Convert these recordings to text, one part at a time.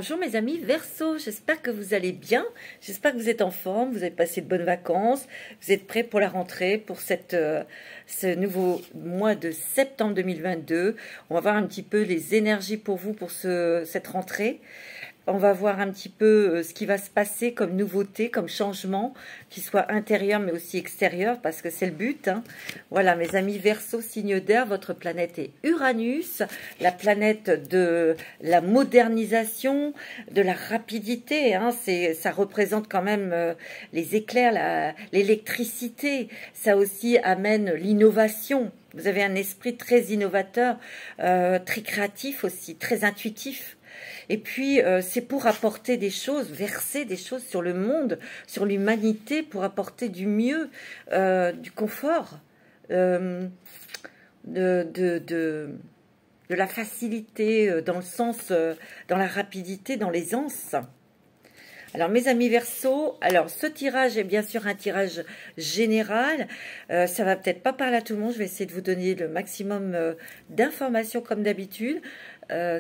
Bonjour mes amis Verseau, j'espère que vous allez bien, j'espère que vous êtes en forme, vous avez passé de bonnes vacances, vous êtes prêts pour la rentrée, pour ce nouveau mois de septembre 2022. On va voir un petit peu les énergies pour vous pour cette rentrée. On va voir un petit peu ce qui va se passer comme nouveauté, comme changement, qui soit intérieur mais aussi extérieur, parce que c'est le but. Hein. Voilà, mes amis Verseau, signe d'air, votre planète est Uranus, la planète de la modernisation, de la rapidité. Hein. Ça représente quand même les éclairs, l'électricité. Ça aussi amène l'innovation. Vous avez un esprit très innovateur, très créatif aussi, très intuitif. Et puis, c'est pour apporter des choses, verser des choses sur le monde, sur l'humanité, pour apporter du mieux, du confort, de la facilité, dans le sens, dans la rapidité, dans l'aisance. Alors, mes amis Verseau, alors ce tirage est bien sûr un tirage général. Ça va peut-être pas parler à tout le monde. Je vais essayer de vous donner le maximum d'informations comme d'habitude.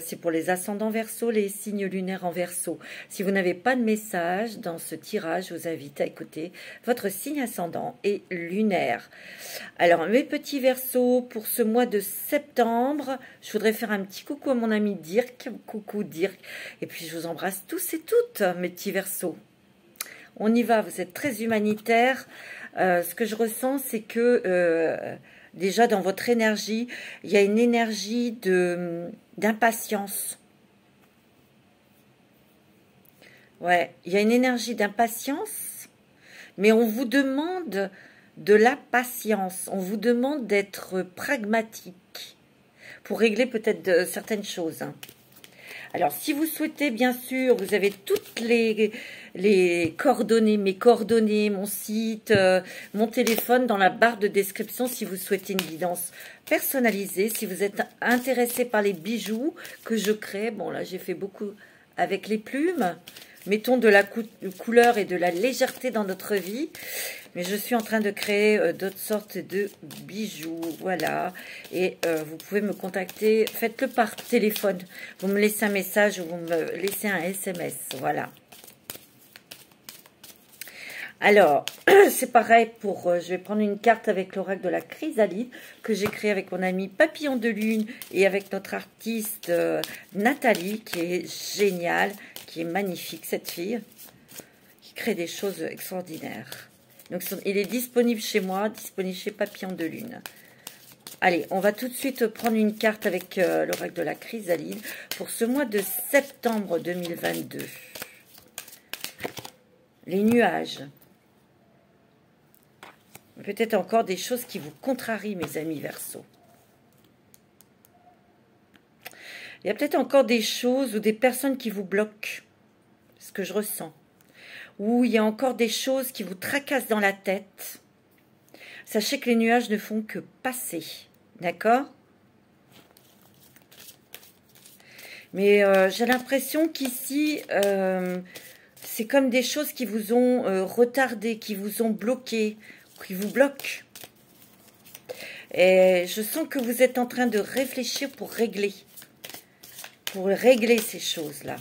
C'est pour les ascendants Verseau, les signes lunaires en Verseau. Si vous n'avez pas de message dans ce tirage, je vous invite à écouter votre signe ascendant et lunaire. Alors, mes petits Verseaux, pour ce mois de septembre, je voudrais faire un petit coucou à mon ami Dirk. Coucou Dirk. Et puis, je vous embrasse tous et toutes, mes petits Verseaux. On y va, vous êtes très humanitaire. Ce que je ressens, c'est que... déjà, dans votre énergie, il y a une énergie d'impatience. Ouais, il y a une énergie d'impatience, mais on vous demande de la patience. On vous demande d'être pragmatique pour régler peut-être certaines choses. Hein. Alors, si vous souhaitez, bien sûr, vous avez toutes les coordonnées, mes coordonnées, mon site, mon téléphone dans la barre de description si vous souhaitez une guidance personnalisée. Si vous êtes intéressé par les bijoux que je crée, bon là j'ai fait beaucoup avec les plumes, mettons de la couleur et de la légèreté dans notre vie. Mais je suis en train de créer d'autres sortes de bijoux, voilà. Et vous pouvez me contacter, faites-le par téléphone. Vous me laissez un message ou vous me laissez un SMS, voilà. Alors, c'est pareil pour... je vais prendre une carte avec l'oracle de la chrysalide que j'ai créé avec mon ami Papillon de Lune et avec notre artiste Nathalie, qui est géniale, qui est magnifique, cette fille, qui crée des choses extraordinaires. Donc, il est disponible chez moi, disponible chez Papillon de Lune. Allez, on va tout de suite prendre une carte avec l'oracle de la chrysalide pour ce mois de septembre 2022. Les nuages. Peut-être encore des choses qui vous contrarient, mes amis Verseau. Il y a peut-être encore des choses ou des personnes qui vous bloquent. Ce que je ressens. Ou il y a encore des choses qui vous tracassent dans la tête. Sachez que les nuages ne font que passer. D'accord? Mais j'ai l'impression qu'ici, c'est comme des choses qui vous ont retardé, qui vous ont bloqué, qui vous bloquent. Et je sens que vous êtes en train de réfléchir pour régler ces choses-là.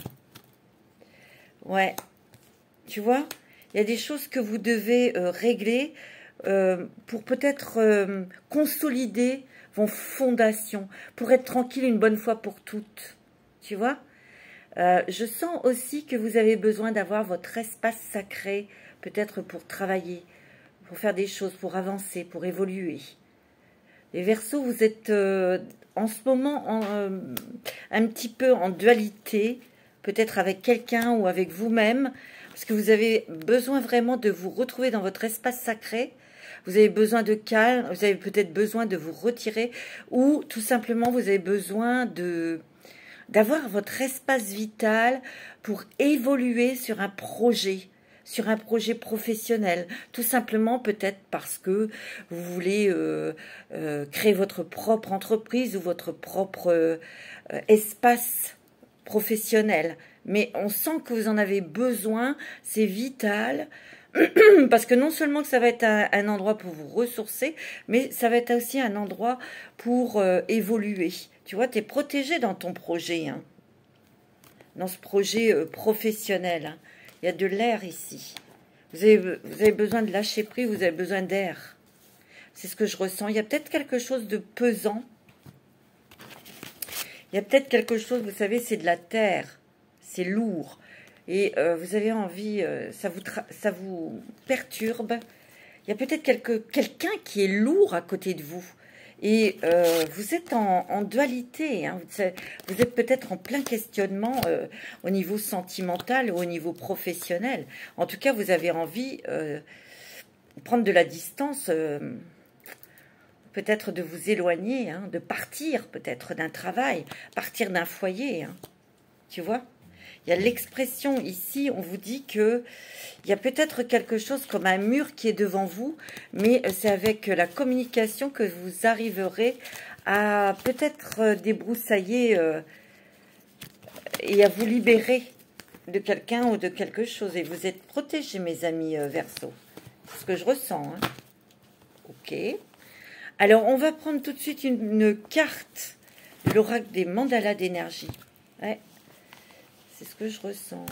Ouais. Tu vois, il y a des choses que vous devez régler pour peut-être consolider vos fondations, pour être tranquille une bonne fois pour toutes. Tu vois, je sens aussi que vous avez besoin d'avoir votre espace sacré, peut-être pour travailler, pour faire des choses, pour avancer, pour évoluer. Les Verseaux, vous êtes en ce moment un petit peu en dualité, peut-être avec quelqu'un ou avec vous-même, parce que vous avez besoin vraiment de vous retrouver dans votre espace sacré. Vous avez besoin de calme, vous avez peut-être besoin de vous retirer, ou tout simplement vous avez besoin d'avoir votre espace vital pour évoluer sur un projet professionnel. Tout simplement peut-être parce que vous voulez créer votre propre entreprise ou votre propre espace professionnel. Mais on sent que vous en avez besoin, c'est vital, parce que non seulement que ça va être un endroit pour vous ressourcer, mais ça va être aussi un endroit pour évoluer. Tu vois, tu es protégé dans ton projet. Hein. dans ce projet professionnel. Hein. Il y a de l'air ici. Vous avez besoin de lâcher prise, vous avez besoin d'air. C'est ce que je ressens. Il y a peut-être quelque chose de pesant. Il y a peut-être quelque chose, vous savez, c'est de la terre. C'est lourd. Et vous avez envie, ça vous perturbe. Il y a peut-être quelqu'un qui est lourd à côté de vous. Et vous êtes en dualité. Hein. Vous êtes peut-être en plein questionnement au niveau sentimental ou au niveau professionnel. En tout cas, vous avez envie de prendre de la distance, peut-être de vous éloigner, hein, de partir peut-être d'un travail, partir d'un foyer. Hein. Tu vois ? Il y a l'expression ici, on vous dit que il y a peut-être quelque chose comme un mur qui est devant vous, mais c'est avec la communication que vous arriverez à peut-être débroussailler et à vous libérer de quelqu'un ou de quelque chose. Et vous êtes protégés, mes amis Verseau. C'est ce que je ressens. Hein. Ok. Alors, on va prendre tout de suite une carte de l'oracle des mandalas d'énergie. Ouais. C'est ce que je ressens.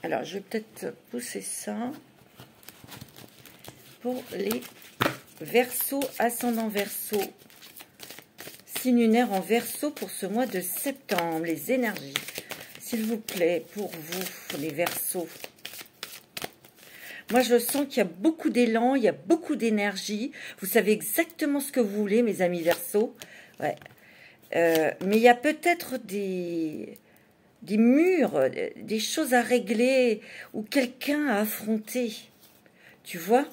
Alors, je vais peut-être pousser ça pour les Verseaux, ascendant Verseau, signe lunaire en Verseau pour ce mois de septembre. Les énergies, s'il vous plaît, pour vous, les Verseaux. Moi, je sens qu'il y a beaucoup d'élan, il y a beaucoup d'énergie. Vous savez exactement ce que vous voulez, mes amis Verseaux. Ouais. Mais il y a peut-être des murs, des choses à régler ou quelqu'un à affronter. Tu vois?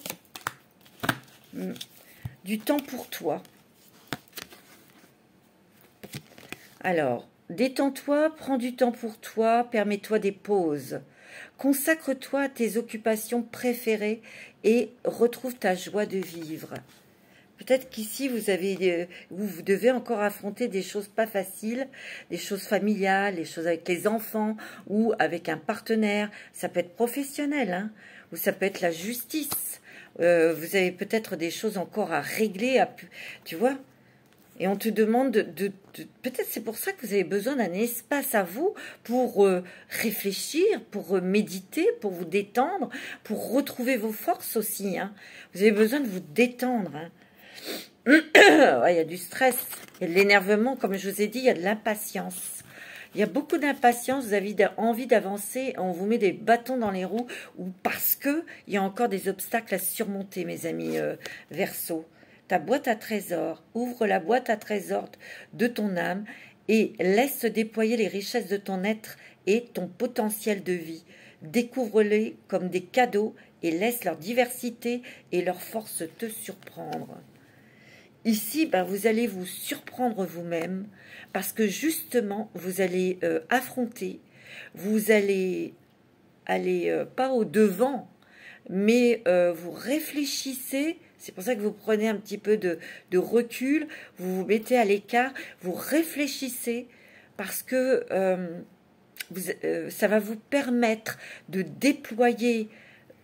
Du temps pour toi. Alors, détends-toi, prends du temps pour toi, permets-toi des pauses. Consacre-toi à tes occupations préférées et retrouve ta joie de vivre. Peut-être qu'ici, vous devez encore affronter des choses pas faciles, des choses familiales, des choses avec les enfants ou avec un partenaire. Ça peut être professionnel, hein, ou ça peut être la justice. Vous avez peut-être des choses encore à régler, tu vois. Et on te demande peut-être c'est pour ça que vous avez besoin d'un espace à vous pour réfléchir, pour méditer, pour vous détendre, pour retrouver vos forces aussi. Hein. Vous avez besoin de vous détendre. Hein. Ouais, il y a du stress, il y a de l'énervement, comme je vous ai dit, il y a de l'impatience. Il y a beaucoup d'impatience, vous avez envie d'avancer, on vous met des bâtons dans les roues, ou parce que il y a encore des obstacles à surmonter, mes amis Verseau. Ta boîte à trésors, ouvre la boîte à trésors de ton âme et laisse se déployer les richesses de ton être et ton potentiel de vie. Découvre-les comme des cadeaux et laisse leur diversité et leur force te surprendre. Ici, ben, vous allez vous surprendre vous-même parce que justement, vous allez affronter, vous allez aller pas au devant, mais vous réfléchissez. C'est pour ça que vous prenez un petit peu de recul, vous vous mettez à l'écart, vous réfléchissez parce que ça va vous permettre de déployer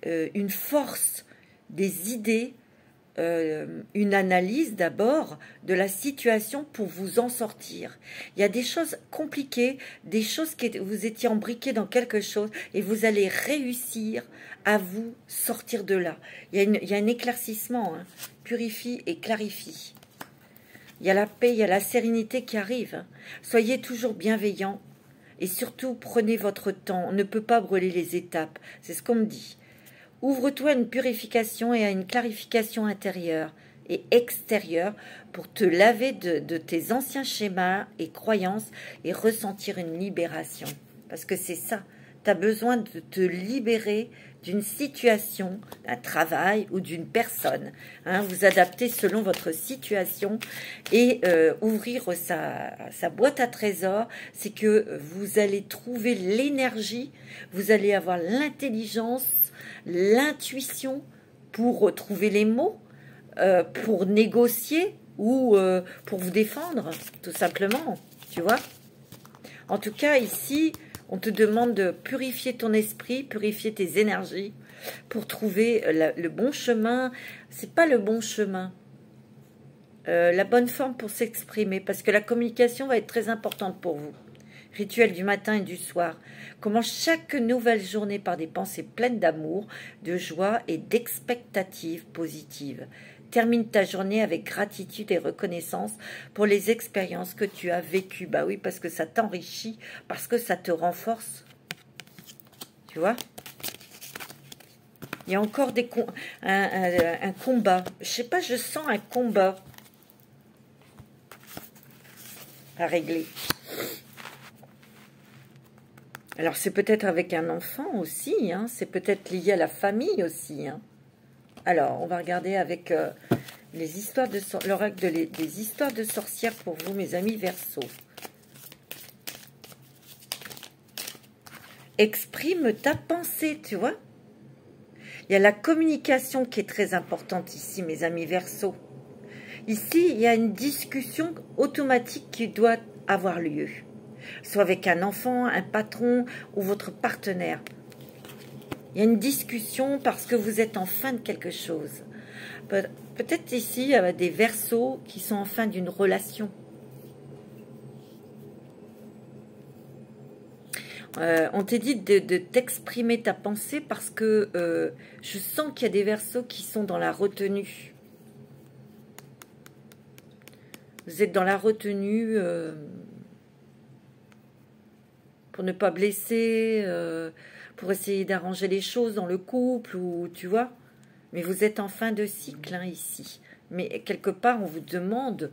une force, des idées, une analyse d'abord de la situation pour vous en sortir. Il y a des choses compliquées, des choses que vous étiez embriqués dans quelque chose et vous allez réussir à vous sortir de là. Il y a un éclaircissement, hein. Purifie et clarifie. Il y a la paix, il y a la sérénité qui arrive. Hein. Soyez toujours bienveillants et surtout prenez votre temps. On ne peut pas brûler les étapes, c'est ce qu'on me dit. Ouvre-toi à une purification et à une clarification intérieure et extérieure pour te laver de tes anciens schémas et croyances et ressentir une libération. Parce que c'est ça, tu as besoin de te libérer d'une situation, d'un travail ou d'une personne. Hein, vous adaptez selon votre situation et ouvrir sa boîte à trésors, c'est que vous allez trouver l'énergie, vous allez avoir l'intelligence, l'intuition pour trouver les mots, pour négocier ou pour vous défendre, tout simplement, tu vois. En tout cas, ici, on te demande de purifier ton esprit, purifier tes énergies pour trouver le bon chemin. C'est pas le bon chemin. la bonne forme pour s'exprimer, parce que la communication va être très importante pour vous. Rituel du matin et du soir. Commence chaque nouvelle journée par des pensées pleines d'amour, de joie et d'expectatives positives. Termine ta journée avec gratitude et reconnaissance pour les expériences que tu as vécues. Bah oui, parce que ça t'enrichit, parce que ça te renforce. Tu vois? Il y a encore un combat. Je sais pas, je sens un combat à régler. Alors, c'est peut-être avec un enfant aussi, hein, c'est peut-être lié à la famille aussi. Hein. Alors, on va regarder avec les histoires de l'oracle des histoires de sorcières pour vous, mes amis Verseau. Exprime ta pensée, tu vois. Il y a la communication qui est très importante ici, mes amis Verseau. Ici, il y a une discussion automatique qui doit avoir lieu. Soit avec un enfant, un patron ou votre partenaire. Il y a une discussion parce que vous êtes en fin de quelque chose. Peut-être ici, il y a des Verseaux qui sont en fin d'une relation. On t'a dit de t'exprimer ta pensée parce que je sens qu'il y a des Verseaux qui sont dans la retenue. Vous êtes dans la retenue pour ne pas blesser, pour essayer d'arranger les choses dans le couple, ou tu vois. Mais vous êtes en fin de cycle hein, ici. Mais quelque part, on vous demande,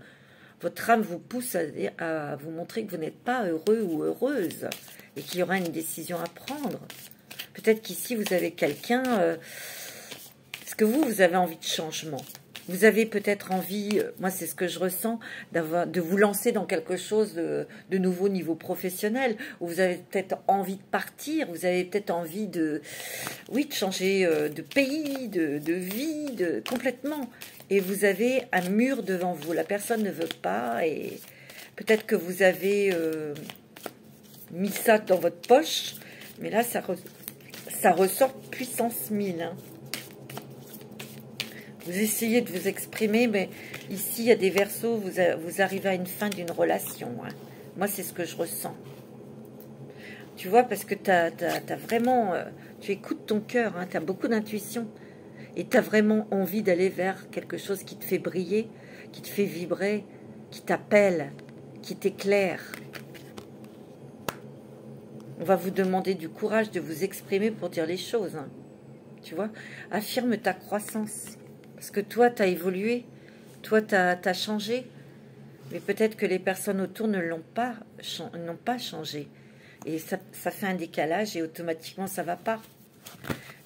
votre âme vous pousse à vous montrer que vous n'êtes pas heureux ou heureuse et qu'il y aura une décision à prendre. Peut-être qu'ici, vous avez quelqu'un... Est-ce que vous avez envie de changement? Vous avez peut-être envie, moi c'est ce que je ressens, de vous lancer dans quelque chose de nouveau au niveau professionnel, où vous avez peut-être envie de partir, vous avez peut-être envie de changer de pays, de vie, complètement. Et vous avez un mur devant vous, la personne ne veut pas, et peut-être que vous avez mis ça dans votre poche, mais là ça ressort puissance 1000, hein. Vous essayez de vous exprimer, mais ici, il y a des Verseaux, vous arrivez à une fin d'une relation. Hein. Moi, c'est ce que je ressens. Tu vois, parce que t'as vraiment... tu écoutes ton cœur, hein, tu as beaucoup d'intuition. Et tu as vraiment envie d'aller vers quelque chose qui te fait briller, qui te fait vibrer, qui t'appelle, qui t'éclaire. On va vous demander du courage de vous exprimer pour dire les choses. Hein. Tu vois, affirme ta croissance. Parce que toi, tu as évolué, toi, tu as changé, mais peut-être que les personnes autour n'ont pas changé. Et ça fait un décalage et automatiquement, ça ne va pas.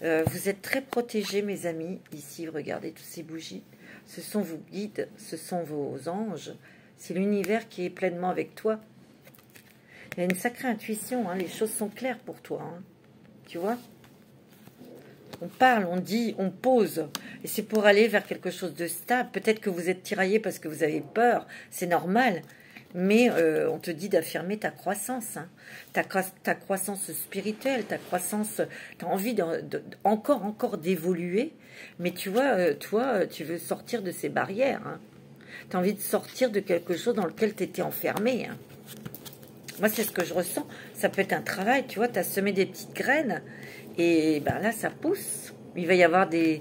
Vous êtes très protégés, mes amis. Ici, regardez toutes ces bougies. Ce sont vos guides, ce sont vos anges. C'est l'univers qui est pleinement avec toi. Il y a une sacrée intuition, hein, les choses sont claires pour toi. Hein, tu vois ? On parle, on dit, on pose. Et c'est pour aller vers quelque chose de stable. Peut-être que vous êtes tiraillé parce que vous avez peur. C'est normal. Mais on te dit d'affirmer ta croissance. Hein. Ta croissance spirituelle, ta croissance... Tu as envie encore d'évoluer. Mais tu vois, toi, tu veux sortir de ces barrières. Hein. Tu as envie de sortir de quelque chose dans lequel tu étais enfermé. Hein. Moi, c'est ce que je ressens. Ça peut être un travail. Tu vois, tu as semé des petites graines. Et ben là, ça pousse. Il va y avoir des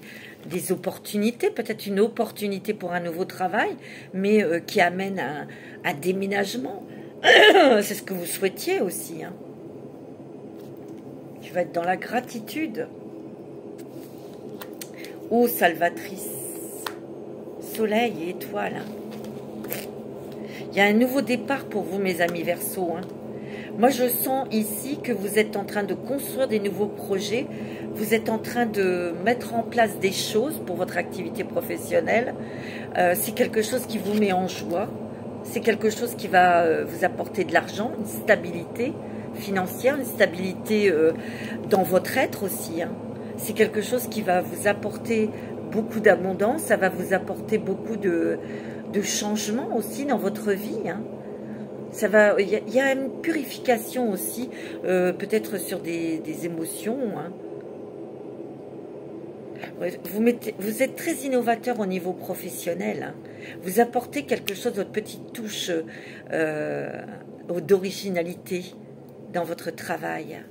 opportunités, peut-être une opportunité pour un nouveau travail, mais qui amène un déménagement. C'est ce que vous souhaitiez aussi. Hein. Tu vas être dans la gratitude. Ô salvatrice, soleil et étoile. Hein. Il y a un nouveau départ pour vous, mes amis Verseaux. Hein. Moi, je sens ici que vous êtes en train de construire des nouveaux projets. Vous êtes en train de mettre en place des choses pour votre activité professionnelle. C'est quelque chose qui vous met en joie. C'est quelque chose qui va vous apporter de l'argent, une stabilité financière, une stabilité dans votre être aussi. Hein. C'est quelque chose qui va vous apporter beaucoup d'abondance. Ça va vous apporter beaucoup de changements aussi dans votre vie. Hein. Il y a une purification aussi, peut-être sur des émotions. Hein. Vous êtes très innovateur au niveau professionnel. Hein. Vous apportez quelque chose, votre petite touche d'originalité dans votre travail.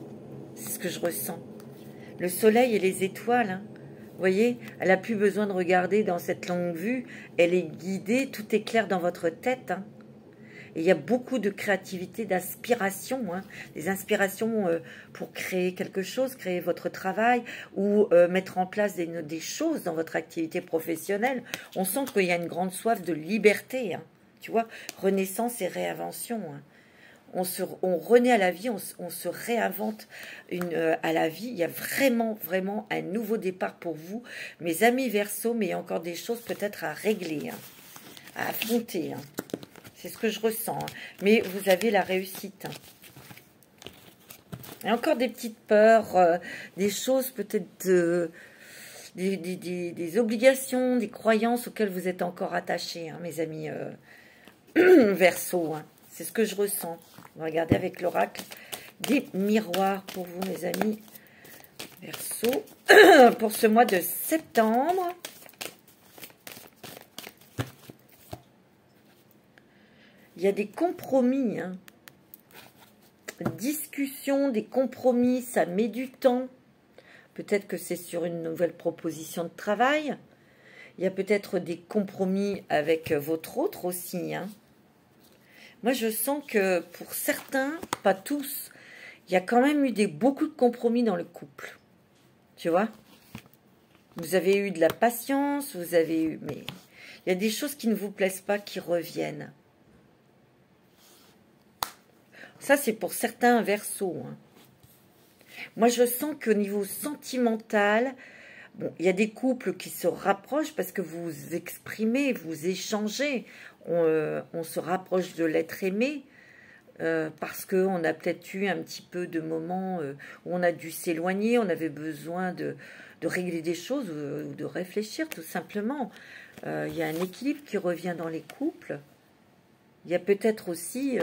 C'est ce que je ressens. Le soleil et les étoiles, hein. Vous voyez, elle n'a plus besoin de regarder dans cette longue vue. Elle est guidée, tout est clair dans votre tête. Hein. Et il y a beaucoup de créativité, d'inspiration, hein, des inspirations pour créer quelque chose, créer votre travail ou mettre en place des choses dans votre activité professionnelle. On sent qu'il y a une grande soif de liberté, hein, tu vois, renaissance et réinvention. Hein. On renaît à la vie, on se réinvente à la vie. Il y a vraiment, vraiment un nouveau départ pour vous, mes amis Verseau, mais il y a encore des choses peut-être à régler, hein, à affronter, hein. C'est ce que je ressens. Hein. Mais vous avez la réussite. Hein. Il y a encore des petites peurs, des choses peut-être, des obligations, des croyances auxquelles vous êtes encore attachés, hein, mes amis Verseau. Hein. C'est ce que je ressens. On va regarder avec l'oracle des miroirs pour vous, mes amis Verseau, pour ce mois de septembre. Il y a des compromis, hein. Discussion, des compromis, ça met du temps. Peut-être que c'est sur une nouvelle proposition de travail. Il y a peut-être des compromis avec votre autre aussi, hein. Moi, je sens que pour certains, pas tous, il y a quand même eu beaucoup de compromis dans le couple. Tu vois? Vous avez eu de la patience, vous avez eu... Mais il y a des choses qui ne vous plaisent pas, qui reviennent. Ça, c'est pour certains Verseaux. Hein. Moi, je sens qu'au niveau sentimental, bon, il y a des couples qui se rapprochent parce que vous exprimez, vous échangez. On se rapproche de l'être aimé parce qu'on a peut-être eu un petit peu de moments où on a dû s'éloigner, on avait besoin de régler des choses ou de réfléchir tout simplement. Il y a un équilibre qui revient dans les couples. Il y a peut-être aussi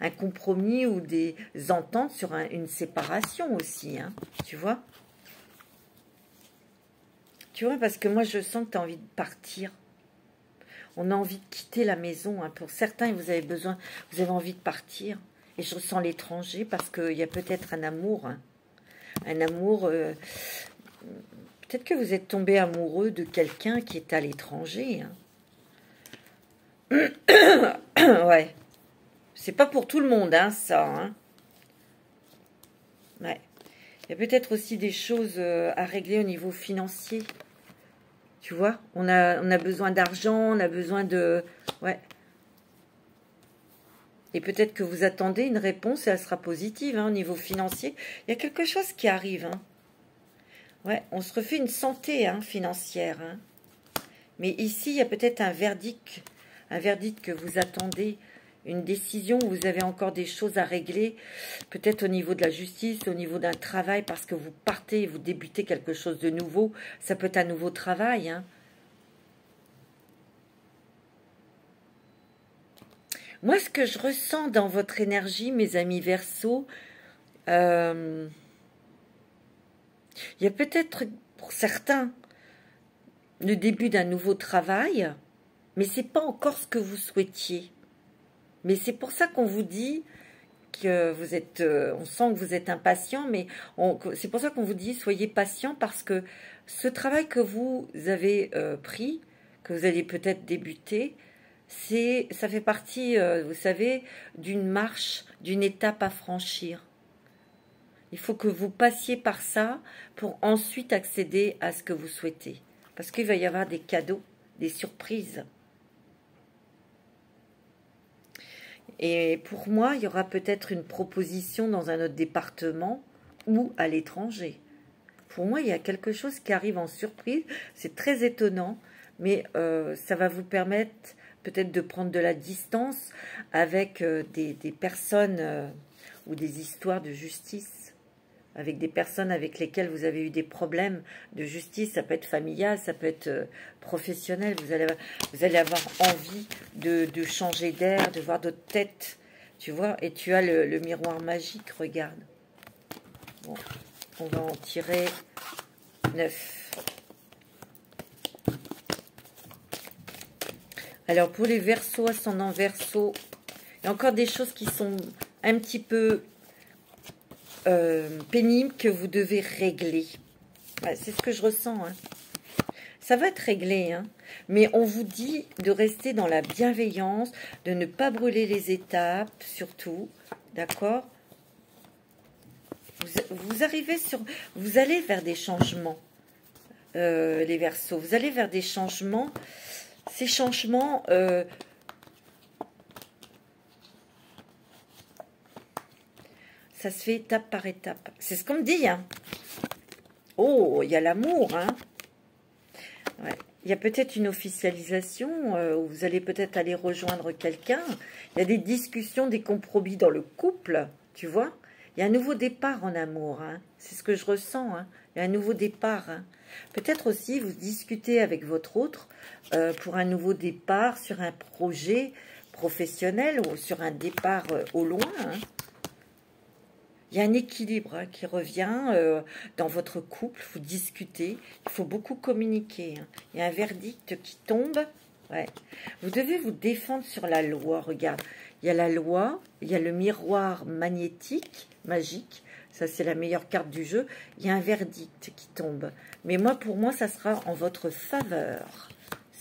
un compromis ou des ententes sur une séparation aussi, hein, tu vois. Tu vois, parce que moi, je sens que tu as envie de partir. On a envie de quitter la maison. Hein. Pour certains, vous avez envie de partir. Et je ressens l'étranger parce qu'il y a peut-être un amour. Hein. Un amour... peut-être que vous êtes tombé amoureux de quelqu'un qui est à l'étranger, hein. Ouais. C'est pas pour tout le monde, hein, ça. Hein. Ouais. Il y a peut-être aussi des choses à régler au niveau financier. Tu vois, on a besoin d'argent, on a besoin de... Ouais. Et peut-être que vous attendez une réponse et elle sera positive, hein, au niveau financier. Il y a quelque chose qui arrive, hein. Ouais, on se refait une santé, hein, financière. Hein. Mais ici, il y a peut-être un verdict que vous attendez, une décision où vous avez encore des choses à régler, peut-être au niveau de la justice, au niveau d'un travail, parce que vous partez, vous débutez quelque chose de nouveau, ça peut être un nouveau travail. Hein. Moi, ce que je ressens dans votre énergie, mes amis Verseau, il y a peut-être pour certains le début d'un nouveau travail, mais ce n'est pas encore ce que vous souhaitiez. Mais c'est pour ça qu'on vous dit que vous êtes... on sent que vous êtes impatient, mais c'est pour ça qu'on vous dit soyez patient parce que ce travail que vous avez pris, que vous allez peut-être débuter, ça fait partie, vous savez, d'une marche, d'une étape à franchir. Il faut que vous passiez par ça pour ensuite accéder à ce que vous souhaitez. Parce qu'il va y avoir des cadeaux, des surprises. Et pour moi, il y aura peut-être une proposition dans un autre département ou à l'étranger. Pour moi, il y a quelque chose qui arrive en surprise. C'est très étonnant, mais ça va vous permettre peut-être de prendre de la distance avec des personnes ou des histoires de justice. Avec des personnes avec lesquelles vous avez eu des problèmes de justice. Ça peut être familial, ça peut être professionnel. Vous allez avoir envie de changer d'air, de voir d'autres têtes. Tu vois, et tu as le miroir magique, regarde. Bon, on va en tirer 9. Alors, pour les Verseaux, ascendant Verseau, il y a encore des choses qui sont un petit peu pénibles que vous devez régler. Ouais, c'est ce que je ressens. Hein. Ça va être réglé, hein. Mais on vous dit de rester dans la bienveillance, de ne pas brûler les étapes, surtout. D'accord? Vous arrivez sur... Vous allez vers des changements, les Verseaux. Vous allez vers des changements. Ces changements... ça se fait étape par étape. C'est ce qu'on me dit, hein. Oh, il y a l'amour, hein. Ouais. Il y a peut-être une officialisation, où vous allez peut-être aller rejoindre quelqu'un. Il y a des discussions, des compromis dans le couple, tu vois. Il y a un nouveau départ en amour, hein. C'est ce que je ressens, hein. Il y a un nouveau départ, hein. Peut-être aussi vous discutez avec votre autre pour un nouveau départ sur un projet professionnel ou sur un départ au loin, hein. Il y a un équilibre, hein, qui revient dans votre couple, vous discutez, il faut beaucoup communiquer, hein. Il y a un verdict qui tombe, ouais. Vous devez vous défendre sur la loi, regarde. Il y a la loi, il y a le miroir magnétique, magique, ça c'est la meilleure carte du jeu. Il y a un verdict qui tombe. Mais moi, pour moi, ça sera en votre faveur,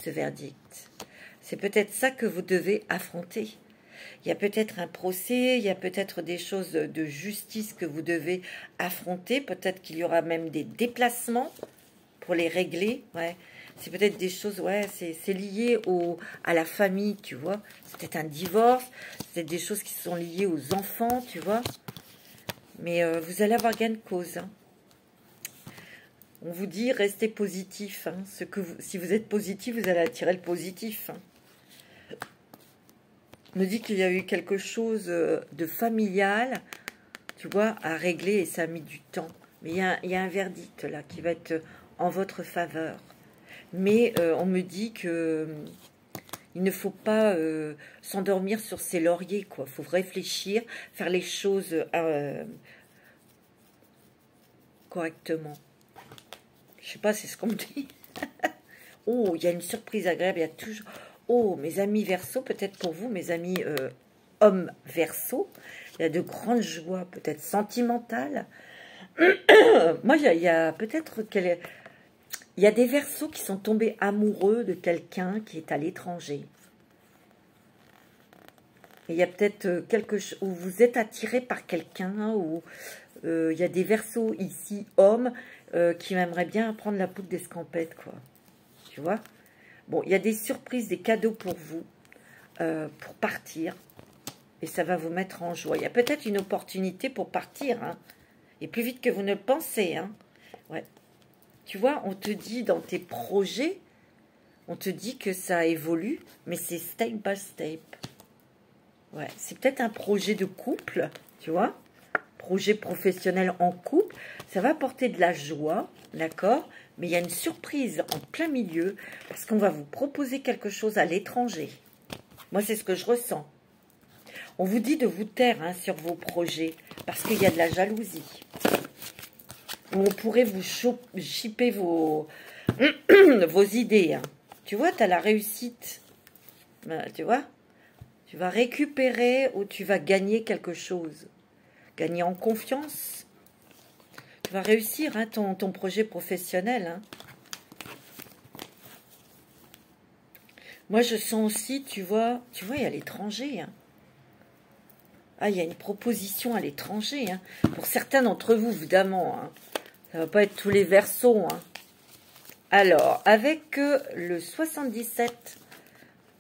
ce verdict. C'est peut-être ça que vous devez affronter. Il y a peut-être un procès, il y a peut-être des choses de justice que vous devez affronter. Peut-être qu'il y aura même des déplacements pour les régler. Ouais. C'est peut-être des choses, ouais, c'est lié à la famille, tu vois. C'est peut-être un divorce, c'est des choses qui sont liées aux enfants, tu vois. Mais vous allez avoir gain de cause, hein. On vous dit, restez positif, hein. Si vous êtes positif, vous allez attirer le positif, hein. On me dit qu'il y a eu quelque chose de familial, tu vois, à régler et ça a mis du temps. Mais il y a un verdict là qui va être en votre faveur. Mais on me dit que il ne faut pas s'endormir sur ses lauriers, quoi. Il faut réfléchir, faire les choses correctement. Je sais pas, c'est ce qu'on me dit. Oh, il y a une surprise agréable, il y a toujours... Oh, mes amis Verseau, peut-être pour vous, mes amis hommes Verseau, il y a de grandes joies, peut-être sentimentales. Moi, il y a peut-être il y a des Verseaux qui sont tombés amoureux de quelqu'un qui est à l'étranger. Il y a peut-être quelque chose où vous êtes attiré par quelqu'un, ou il y a des Verseaux ici, hommes, qui aimeraient bien prendre la poudre d'escampette, quoi. Tu vois? Bon, il y a des surprises, des cadeaux pour vous, pour partir. Et ça va vous mettre en joie. Il y a peut-être une opportunité pour partir, hein. Et plus vite que vous ne le pensez, hein. Ouais. Tu vois, on te dit dans tes projets, on te dit que ça évolue, mais c'est step by step. Ouais, c'est peut-être un projet de couple, tu vois. Projet professionnel en couple. Ça va apporter de la joie, d'accord? Mais il y a une surprise en plein milieu, parce qu'on va vous proposer quelque chose à l'étranger. Moi, c'est ce que je ressens. On vous dit de vous taire, hein, sur vos projets, parce qu'il y a de la jalousie. Ou on pourrait vous chipper vos idées, hein. Tu vois, tu as la réussite. Tu vois, tu vas récupérer ou tu vas gagner quelque chose. Gagner en confiance. Tu vas réussir, hein, ton projet professionnel, hein. Moi, je sens aussi, tu vois, il y a l'étranger, hein. Ah, il y a une proposition à l'étranger, hein. Pour certains d'entre vous, évidemment, hein. Ça ne va pas être tous les Verseaux, hein. Alors, avec le 77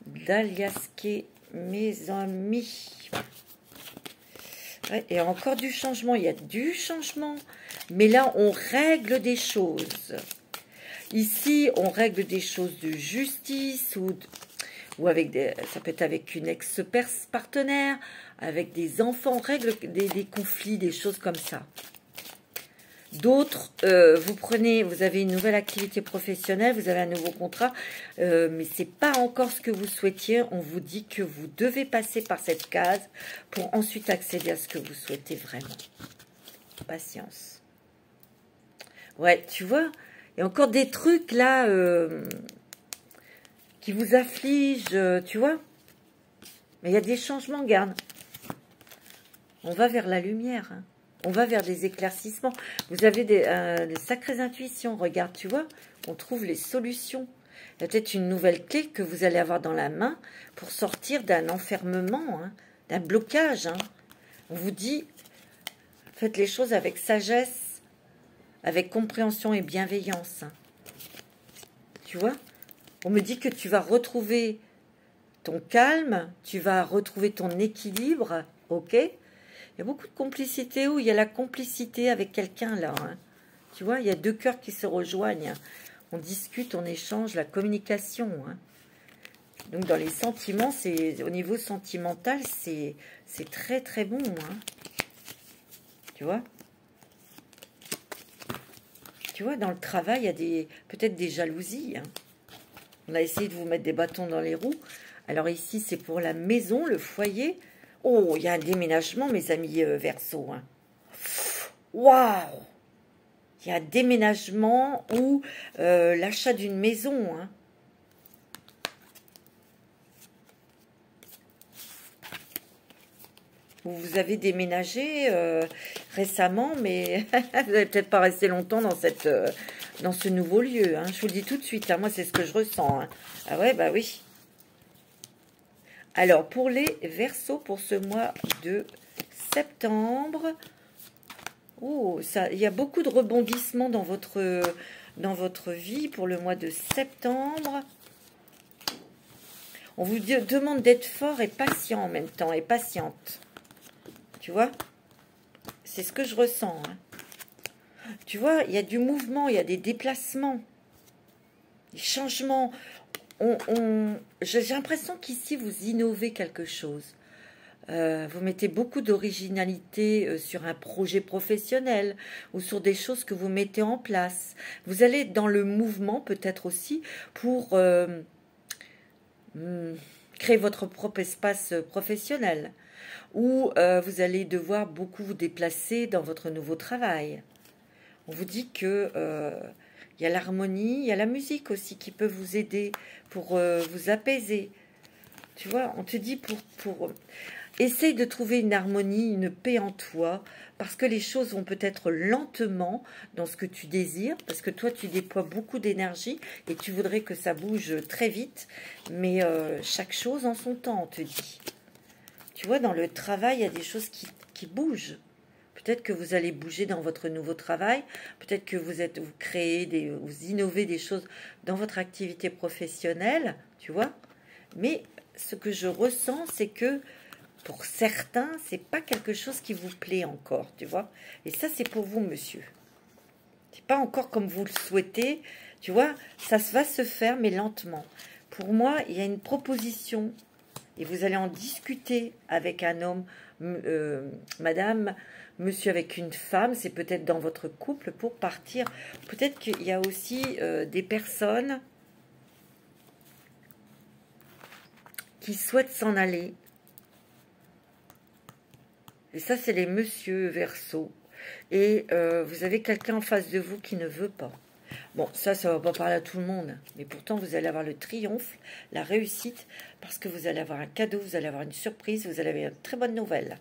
d'Aliasqué, mes amis. Ouais, et encore du changement. Il y a du changement. Mais là, on règle des choses. Ici, on règle des choses de justice ou avec ça peut être avec une ex-partenaire, avec des enfants. On règle des conflits, des choses comme ça. D'autres, vous avez une nouvelle activité professionnelle, vous avez un nouveau contrat, mais c'est pas encore ce que vous souhaitiez. On vous dit que vous devez passer par cette case pour ensuite accéder à ce que vous souhaitez vraiment. Patience. Ouais, tu vois, il y a encore des trucs là. qui vous afflige, tu vois. Mais il y a des changements, garde. On va vers la lumière, hein. On va vers des éclaircissements. Vous avez des sacrées intuitions, regarde, tu vois. On trouve les solutions. Il y a peut-être une nouvelle clé que vous allez avoir dans la main pour sortir d'un enfermement, hein, d'un blocage. Hein. On vous dit, faites les choses avec sagesse, avec compréhension et bienveillance. Hein. Tu vois? On me dit que tu vas retrouver ton calme, tu vas retrouver ton équilibre, ok? Il y a beaucoup de complicité, où il y a la complicité avec quelqu'un là. Hein. Tu vois, il y a deux cœurs qui se rejoignent. On discute, on échange, la communication. Hein. Donc dans les sentiments, au niveau sentimental, c'est très très bon. Hein. Tu vois? Tu vois, dans le travail, il y a peut-être des jalousies. Hein. On a essayé de vous mettre des bâtons dans les roues. Alors ici, c'est pour la maison, le foyer. Oh, il y a un déménagement, mes amis Verseau. Hein. Waouh! Il y a un déménagement ou l'achat d'une maison. Hein. Vous avez déménagé récemment, mais vous n'allez peut-être pas rester longtemps dans ce nouveau lieu. Hein. Je vous le dis tout de suite, hein. Moi c'est ce que je ressens. Hein. Ah ouais, bah oui. Alors, pour les Verseaux, pour ce mois de septembre, oh, il y a beaucoup de rebondissements dans votre vie pour le mois de septembre. On vous demande d'être fort et patient en même temps, et patiente. Tu vois? C'est ce que je ressens. Hein. Tu vois, il y a du mouvement, il y a des déplacements, des changements. J'ai l'impression qu'ici, vous innovez quelque chose. Vous mettez beaucoup d'originalité sur un projet professionnel ou sur des choses que vous mettez en place. Vous allez dans le mouvement peut-être aussi pour créer votre propre espace professionnel. Ou vous allez devoir beaucoup vous déplacer dans votre nouveau travail. On vous dit que il y a l'harmonie, il y a la musique aussi qui peut vous aider pour vous apaiser. Tu vois, on te dit pour essaye de trouver une harmonie, une paix en toi, parce que les choses vont peut-être lentement dans ce que tu désires, parce que toi, tu déploies beaucoup d'énergie et tu voudrais que ça bouge très vite, mais chaque chose en son temps, on te dit. Tu vois, dans le travail, il y a des choses qui bougent. Peut-être que vous allez bouger dans votre nouveau travail, peut-être que vous créez, vous innovez des choses dans votre activité professionnelle, tu vois. Mais ce que je ressens, c'est que pour certains, c'est pas quelque chose qui vous plaît encore, tu vois. Et ça, c'est pour vous, monsieur. C'est pas encore comme vous le souhaitez, tu vois. Ça va se faire, mais lentement. Pour moi, il y a une proposition, et vous allez en discuter avec un homme, madame, monsieur avec une femme, c'est peut-être dans votre couple pour partir. Peut-être qu'il y a aussi des personnes qui souhaitent s'en aller. Et ça, c'est les monsieur Verseau. Et vous avez quelqu'un en face de vous qui ne veut pas. Bon, ça va pas parler à tout le monde. Mais pourtant, vous allez avoir le triomphe, la réussite, parce que vous allez avoir un cadeau, vous allez avoir une surprise, vous allez avoir une très bonne nouvelle.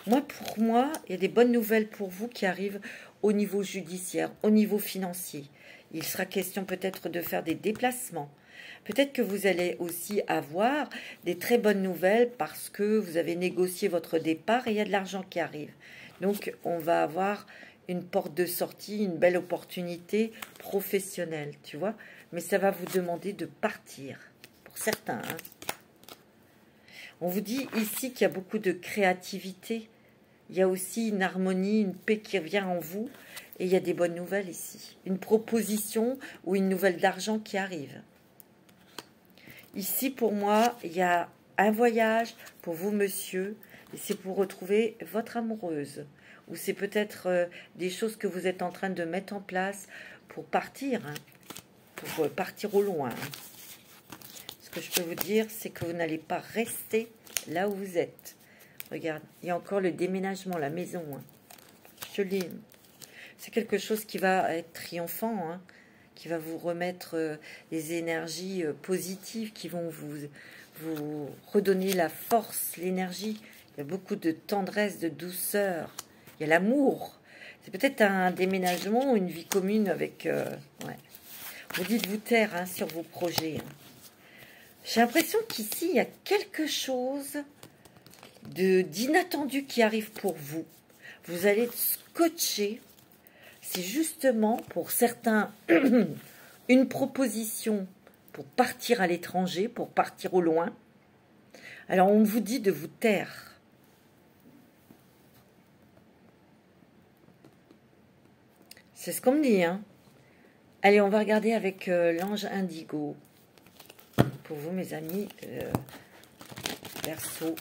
Pour moi, il y a des bonnes nouvelles pour vous qui arrivent au niveau judiciaire, au niveau financier. Il sera question peut-être de faire des déplacements. Peut-être que vous allez aussi avoir des très bonnes nouvelles parce que vous avez négocié votre départ et il y a de l'argent qui arrive. Donc, on va avoir une porte de sortie, une belle opportunité professionnelle, tu vois. Mais ça va vous demander de partir, pour certains. Hein. On vous dit ici qu'il y a beaucoup de créativité. Il y a aussi une harmonie, une paix qui revient en vous. Et il y a des bonnes nouvelles ici. Une proposition ou une nouvelle d'argent qui arrive. Ici, pour moi, il y a un voyage pour vous, monsieur. Et c'est pour retrouver votre amoureuse. Ou c'est peut-être des choses que vous êtes en train de mettre en place pour partir. Hein, pour partir au loin. Ce que je peux vous dire, c'est que vous n'allez pas rester là où vous êtes. Regarde, il y a encore le déménagement, la maison. Hein. Je te l'ai. C'est quelque chose qui va être triomphant, hein, qui va vous remettre des énergies positives, qui vont vous redonner la force, l'énergie. Il y a beaucoup de tendresse, de douceur. Il y a l'amour. C'est peut-être un déménagement ou une vie commune avec... ouais. Vous dites vous taire hein, sur vos projets. Hein. J'ai l'impression qu'ici, il y a quelque chose d'inattendu qui arrive pour vous. Vous allez être scotché. C'est justement pour certains une proposition pour partir à l'étranger, pour partir au loin. Alors on vous dit de vous taire. C'est ce qu'on me dit. Hein. Allez, on va regarder avec l'ange indigo. Pour vous, mes amis, Verseau.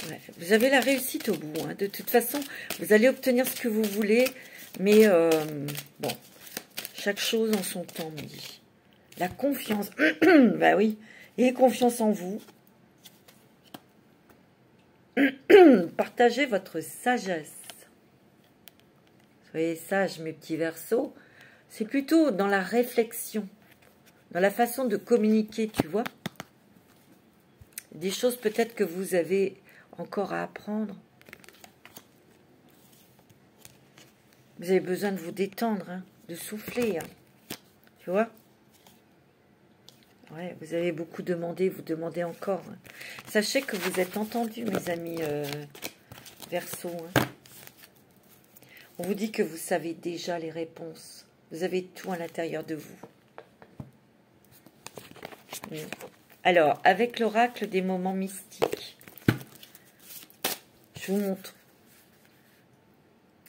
Ouais, vous avez la réussite au bout. Hein. De toute façon, vous allez obtenir ce que vous voulez. Mais, bon, chaque chose en son temps, me dit. La confiance. Bah oui, et confiance en vous. Partagez votre sagesse. Soyez sages, mes petits Verseaux. C'est plutôt dans la réflexion, dans la façon de communiquer, tu vois. Des choses peut-être que vous avez encore à apprendre. Vous avez besoin de vous détendre, hein, de souffler. Hein, tu vois. Ouais, vous avez beaucoup demandé, vous demandez encore. Hein. Sachez que vous êtes entendus, mes amis Verseaux. Hein. On vous dit que vous savez déjà les réponses. Vous avez tout à l'intérieur de vous. Alors, avec l'oracle des moments mystiques, je vous montre.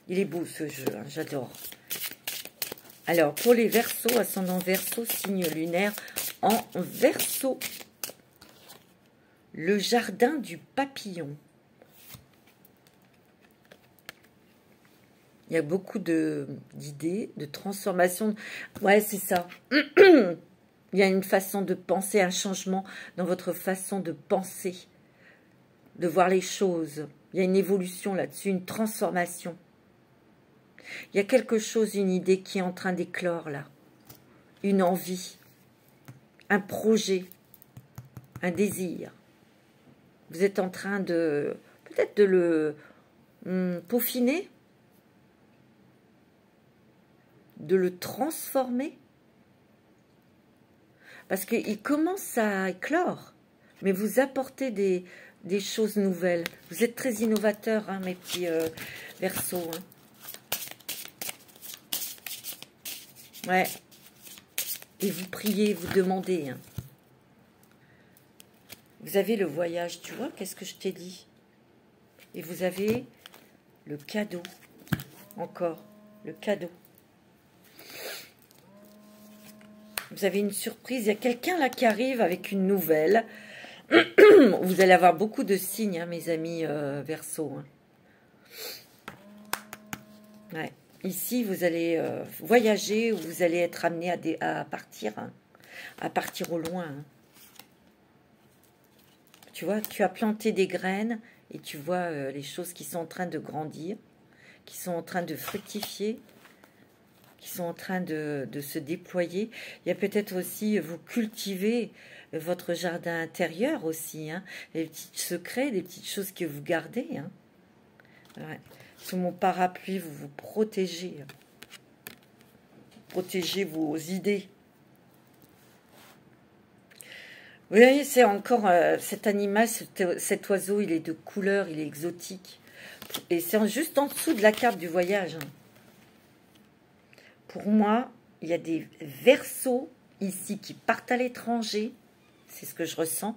Il est beau ce jeu, hein, j'adore. Alors, pour les Verseaux, ascendant Verseau, signe lunaire en Verseau. Le jardin du papillon. Il y a beaucoup d'idées, de transformations. Ouais, c'est ça. Il y a une façon de penser, un changement dans votre façon de penser, de voir les choses. Il y a une évolution là-dessus, une transformation. Il y a quelque chose, une idée qui est en train d'éclore là. Une envie, un projet, un désir. Vous êtes en train de, peut-être de le peaufiner, de le transformer. Parce qu'il commence à éclore, mais vous apportez des choses nouvelles. Vous êtes très innovateurs, hein, mes petits Verseaux. Hein. Ouais. Et vous priez, vous demandez. Hein. Vous avez le voyage, tu vois, qu'est-ce que je t'ai dit? Et vous avez le cadeau. Encore, le cadeau. Vous avez une surprise, il y a quelqu'un là qui arrive avec une nouvelle. Vous allez avoir beaucoup de signes, hein, mes amis Verseaux. Hein. Ouais. Ici, vous allez voyager ou vous allez être amené à partir, hein, à partir au loin. Hein. Tu vois, tu as planté des graines et tu vois les choses qui sont en train de grandir, qui sont en train de fructifier, qui sont en train de se déployer. Il y a peut-être aussi, vous cultivez votre jardin intérieur aussi, hein, des petits secrets, des petites choses que vous gardez. Hein. Ouais. Sous mon parapluie, vous vous protégez. Protégez vos idées. Vous voyez, c'est encore cet animal, cet oiseau, il est de couleur, il est exotique. Et c'est juste en dessous de la carte du voyage. Hein. Pour moi, il y a des Verseaux ici qui partent à l'étranger. C'est ce que je ressens.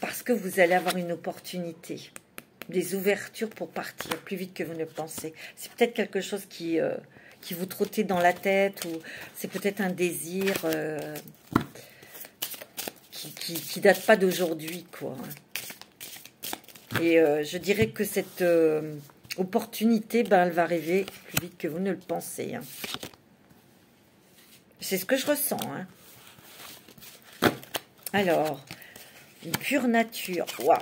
Parce que vous allez avoir une opportunité. Des ouvertures pour partir plus vite que vous ne pensez. C'est peut-être quelque chose qui vous trottait dans la tête. Ou c'est peut-être un désir qui date pas d'aujourd'hui, quoi. Et je dirais que cette... opportunité, ben, elle va arriver plus vite que vous ne le pensez. Hein. C'est ce que je ressens. Hein. Alors, une pure nature. Waouh!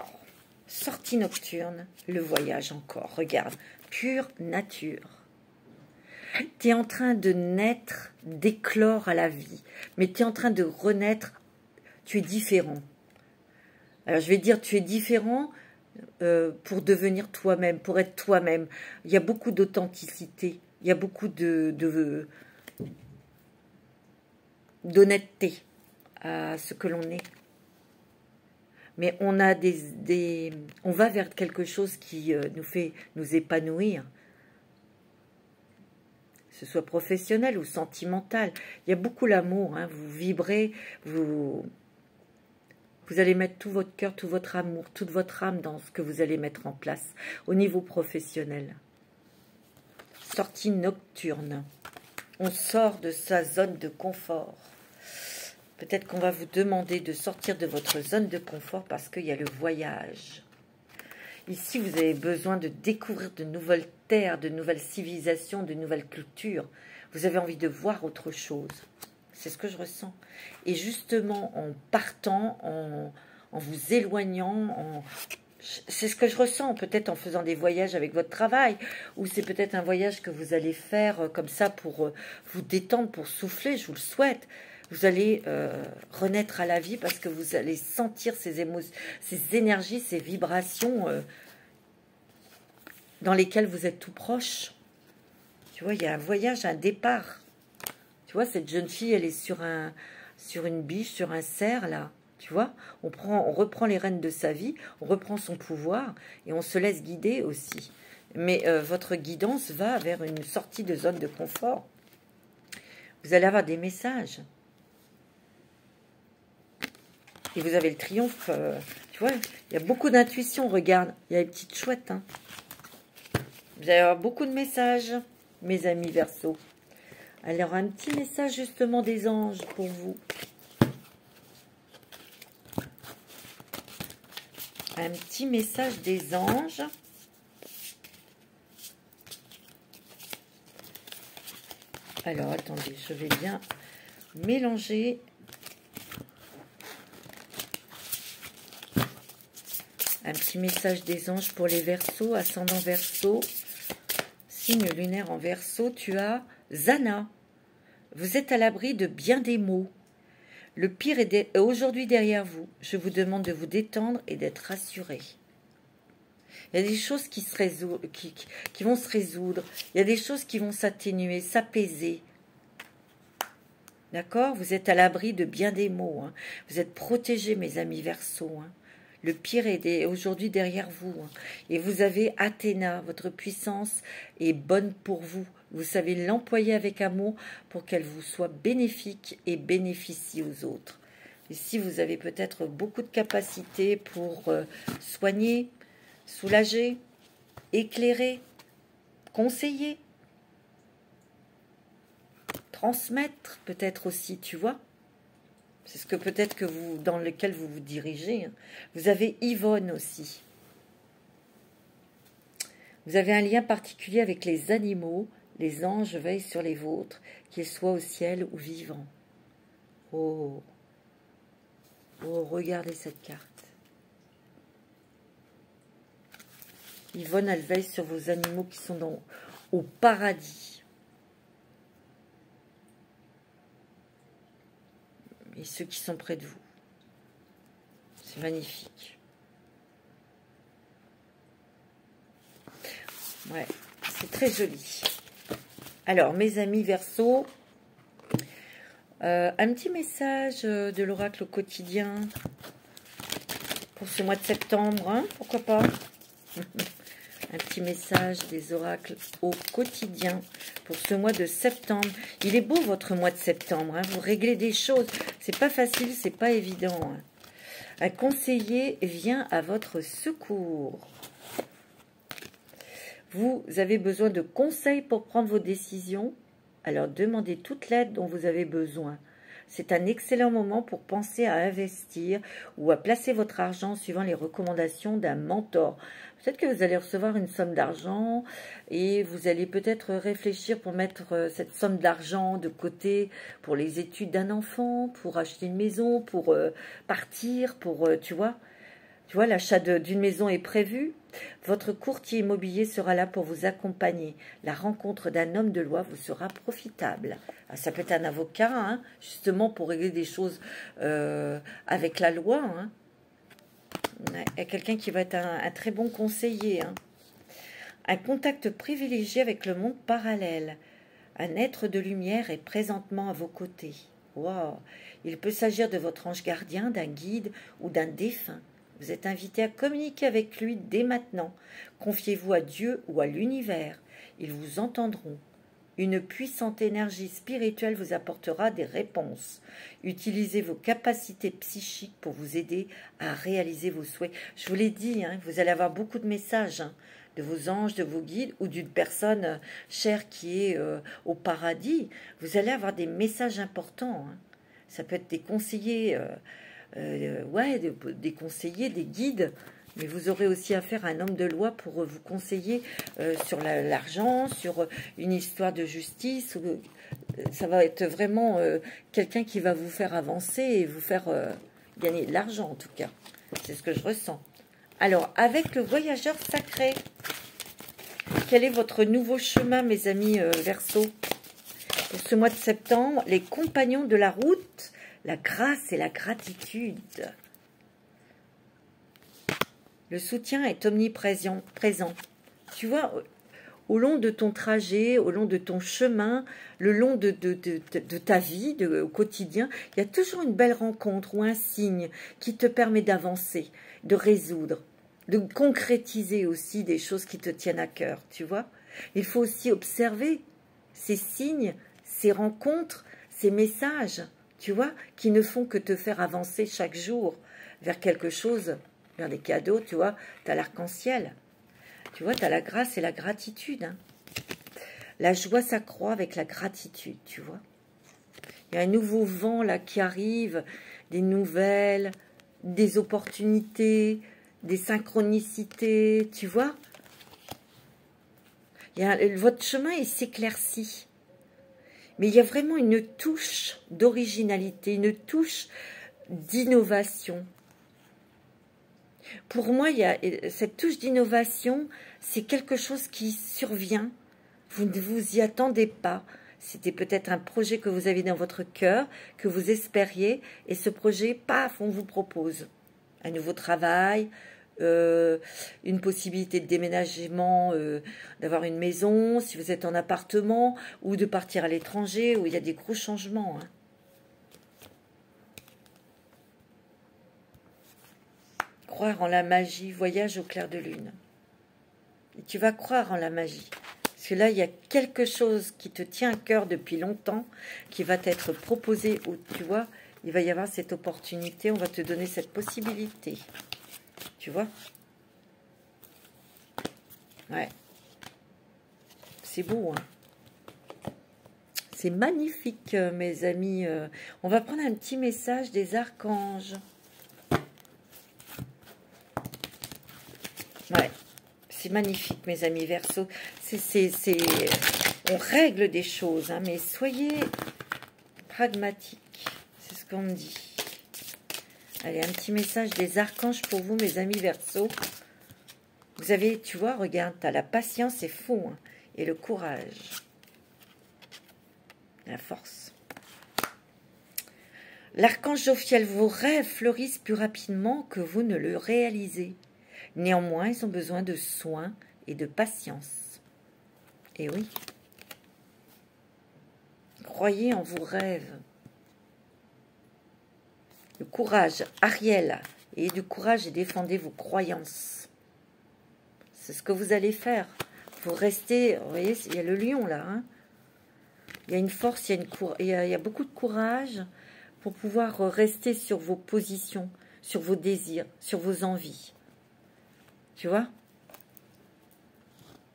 sortie nocturne, le voyage encore. Regarde, pure nature. Tu es en train de naître, d'éclore à la vie, mais tu es en train de renaître, tu es différent. Alors je vais dire tu es différent pour devenir toi-même, pour être toi-même. Il y a beaucoup d'authenticité, il y a beaucoup d'honnêteté à ce que l'on est. Mais on a on va vers quelque chose qui nous fait nous épanouir. Que ce soit professionnel ou sentimental. Il y a beaucoup l'amour, hein. Vous vibrez, vous allez mettre tout votre cœur, tout votre amour, toute votre âme dans ce que vous allez mettre en place au niveau professionnel. Sortie nocturne. On sort de sa zone de confort. Peut-être qu'on va vous demander de sortir de votre zone de confort parce qu'il y a le voyage. Ici, vous avez besoin de découvrir de nouvelles terres, de nouvelles civilisations, de nouvelles cultures. Vous avez envie de voir autre chose. C'est ce que je ressens. Et justement, en partant, en vous éloignant, c'est ce que je ressens, peut-être en faisant des voyages avec votre travail, ou c'est peut-être un voyage que vous allez faire comme ça pour vous détendre, pour souffler, je vous le souhaite. Vous allez renaître à la vie parce que vous allez sentir ces émotions, ces énergies, ces vibrations dans lesquelles vous êtes tout proche. Tu vois, il y a un voyage, un départ. Tu vois, cette jeune fille, elle est sur une biche, sur un cerf, là. Tu vois, on reprend les rênes de sa vie, on reprend son pouvoir et on se laisse guider aussi. Mais votre guidance va vers une sortie de zone de confort. Vous allez avoir des messages. Et vous avez le triomphe. Tu vois, il y a beaucoup d'intuition, regarde. Il y a les petites chouettes. Hein. Vous allez avoir beaucoup de messages, mes amis Verseau. Alors, un petit message justement des anges pour vous. Un petit message des anges. Alors, attendez, je vais bien mélanger. Un petit message des anges pour les Verseaux, ascendant Verseau. Signe lunaire en Verseau, tu as Zana. Vous êtes à l'abri de bien des maux. Le pire est aujourd'hui derrière vous. Je vous demande de vous détendre et d'être rassuré. Il y a des choses qui vont se résoudre. Il y a des choses qui vont s'atténuer, s'apaiser. D'accord? Vous êtes à l'abri de bien des maux. Hein. Vous êtes protégés, mes amis Verseaux. Hein. Le pire est aujourd'hui derrière vous. Hein. Et vous avez Athéna. Votre puissance est bonne pour vous. Vous savez l'employer avec amour pour qu'elle vous soit bénéfique et bénéficie aux autres. Ici, vous avez peut-être beaucoup de capacités pour soigner, soulager, éclairer, conseiller, transmettre peut-être aussi, tu vois. C'est ce que peut-être que dans lequel vous vous dirigez. Hein. Vous avez Yvonne aussi. Vous avez un lien particulier avec les animaux. Les anges veillent sur les vôtres, qu'ils soient au ciel ou vivants. Oh, oh, regardez cette carte. Yvonne, elle veille sur vos animaux qui sont au paradis. Et ceux qui sont près de vous. C'est magnifique. Ouais, c'est très joli. Alors, mes amis Verseau, un petit message de l'oracle au quotidien pour ce mois de septembre, hein, pourquoi pas. Un petit message des oracles au quotidien pour ce mois de septembre. Il est beau votre mois de septembre, hein, vous réglez des choses. C'est pas facile, c'est pas évident. Hein. Un conseiller vient à votre secours. Vous avez besoin de conseils pour prendre vos décisions. Alors demandez toute l'aide dont vous avez besoin. C'est un excellent moment pour penser à investir ou à placer votre argent suivant les recommandations d'un mentor. Peut-être que vous allez recevoir une somme d'argent et vous allez peut-être réfléchir pour mettre cette somme d'argent de côté pour les études d'un enfant, pour acheter une maison, pour partir, pour, tu vois. Tu vois, l'achat d'une maison est prévu. Votre courtier immobilier sera là pour vous accompagner. La rencontre d'un homme de loi vous sera profitable. Ah, ça peut être un avocat, hein, justement pour régler des choses avec la loi. Hein. Il y a quelqu'un qui va être un très bon conseiller. Hein. Un contact privilégié avec le monde parallèle. Un être de lumière est présentement à vos côtés. Wow. Il peut s'agir de votre ange gardien, d'un guide ou d'un défunt. Vous êtes invité à communiquer avec lui dès maintenant. Confiez-vous à Dieu ou à l'univers. Ils vous entendront. Une puissante énergie spirituelle vous apportera des réponses. Utilisez vos capacités psychiques pour vous aider à réaliser vos souhaits. Je vous l'ai dit, hein, vous allez avoir beaucoup de messages hein, de vos anges, de vos guides ou d'une personne chère qui est au paradis. Vous allez avoir des messages importants. Hein. Ça peut être des conseillers... ouais, des conseillers, des guides, mais vous aurez aussi affaire à un homme de loi pour vous conseiller sur l'argent, sur une histoire de justice. Ça va être vraiment quelqu'un qui va vous faire avancer et vous faire gagner de l'argent en tout cas. C'est ce que je ressens. Alors, avec le voyageur sacré, quel est votre nouveau chemin, mes amis Verseau? Pour ce mois de septembre, les compagnons de la route, la grâce et la gratitude. Le soutien est omniprésent. Tu vois, au long de ton trajet, au long de ton chemin, le long de ta vie, au quotidien, il y a toujours une belle rencontre ou un signe qui te permet d'avancer, de résoudre, de concrétiser aussi des choses qui te tiennent à cœur, tu vois. Il faut aussi observer ces signes, ces rencontres, ces messages, tu vois, qui ne font que te faire avancer chaque jour vers quelque chose, vers des cadeaux, tu vois. Tu as l'arc-en-ciel, tu vois, tu as la grâce et la gratitude. Hein. La joie s'accroît avec la gratitude, tu vois. Il y a un nouveau vent là qui arrive, des nouvelles, des opportunités, des synchronicités, tu vois. Votre chemin, il s'éclaircit. Mais il y a vraiment une touche d'originalité, une touche d'innovation. Pour moi, il y a cette touche d'innovation, c'est quelque chose qui survient. Vous ne vous y attendez pas. C'était peut-être un projet que vous avez dans votre cœur, que vous espériez, et ce projet, paf, on vous propose un nouveau travail, une possibilité de déménagement, d'avoir une maison, si vous êtes en appartement, ou de partir à l'étranger, où il y a des gros changements. Hein. Croire en la magie, voyage au clair de lune. Et tu vas croire en la magie. Parce que là, il y a quelque chose qui te tient à cœur depuis longtemps, qui va t'être proposé, où tu vois, il va y avoir cette opportunité, on va te donner cette possibilité. Tu vois? Ouais. C'est beau, hein? C'est magnifique, mes amis. On va prendre un petit message des archanges. Ouais. C'est magnifique, mes amis Verseau. On règle des choses, hein, mais soyez pragmatiques. C'est ce qu'on me dit. Allez, un petit message des archanges pour vous, mes amis Verseau. Vous avez, tu vois, regarde, tu as la patience, c'est fou, hein, et le courage. La force. L'archange Jophiel, vos rêves fleurissent plus rapidement que vous ne le réalisez. Néanmoins, ils ont besoin de soins et de patience. Et oui. Croyez en vos rêves. Le courage, Ariel, ayez du courage et défendez vos croyances. C'est ce que vous allez faire. Vous restez, vous voyez, il y a le lion là. Hein, il y a une force, il y a beaucoup de courage pour pouvoir rester sur vos positions, sur vos désirs, sur vos envies. Tu vois?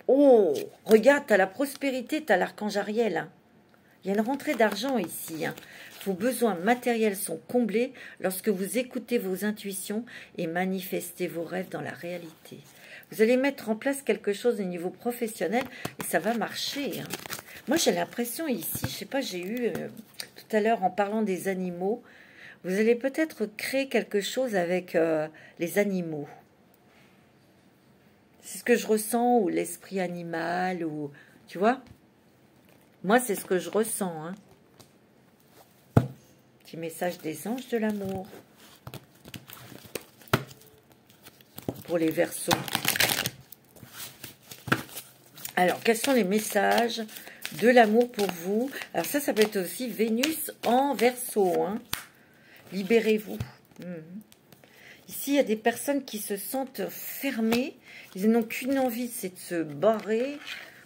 Oh, regarde, tu as la prospérité, tu as l'archange Ariel. Hein. Il y a une rentrée d'argent ici. Hein. Vos besoins matériels sont comblés lorsque vous écoutez vos intuitions et manifestez vos rêves dans la réalité. Vous allez mettre en place quelque chose au niveau professionnel et ça va marcher. Hein. Moi, j'ai l'impression ici, je sais pas, j'ai eu tout à l'heure en parlant des animaux, Vous allez peut-être créer quelque chose avec les animaux. C'est ce que je ressens, ou l'esprit animal, ou... Tu vois? Moi, c'est ce que je ressens. Hein. Petit message des anges de l'amour. Pour les Verseaux. Alors, quels sont les messages de l'amour pour vous? Alors ça peut être aussi Vénus en Verseau. Hein. Libérez-vous. Ici, il y a des personnes qui se sentent fermées. Ils n'ont qu'une envie, c'est de se barrer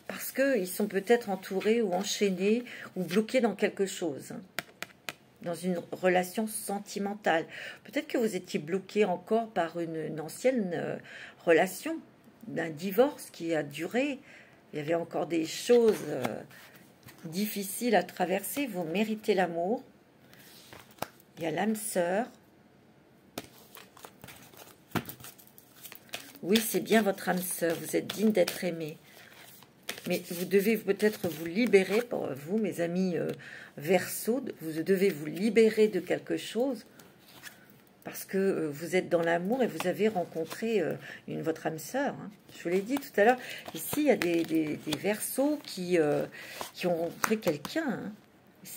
parce qu'ils sont peut-être entourés ou enchaînés ou bloqués dans quelque chose. Hein. Dans une relation sentimentale. Peut-être que vous étiez bloqué encore par une ancienne relation, d'un divorce qui a duré. Il y avait encore des choses difficiles à traverser. Vous méritez l'amour. Il y a l'âme sœur. Oui, c'est bien votre âme sœur. Vous êtes digne d'être aimé. Mais vous devez peut-être vous libérer, pour vous, mes amis Verseaux, vous devez vous libérer de quelque chose parce que vous êtes dans l'amour et vous avez rencontré votre âme sœur. Hein. Je vous l'ai dit tout à l'heure. Ici, il y a des Verseaux qui ont rencontré quelqu'un. Hein.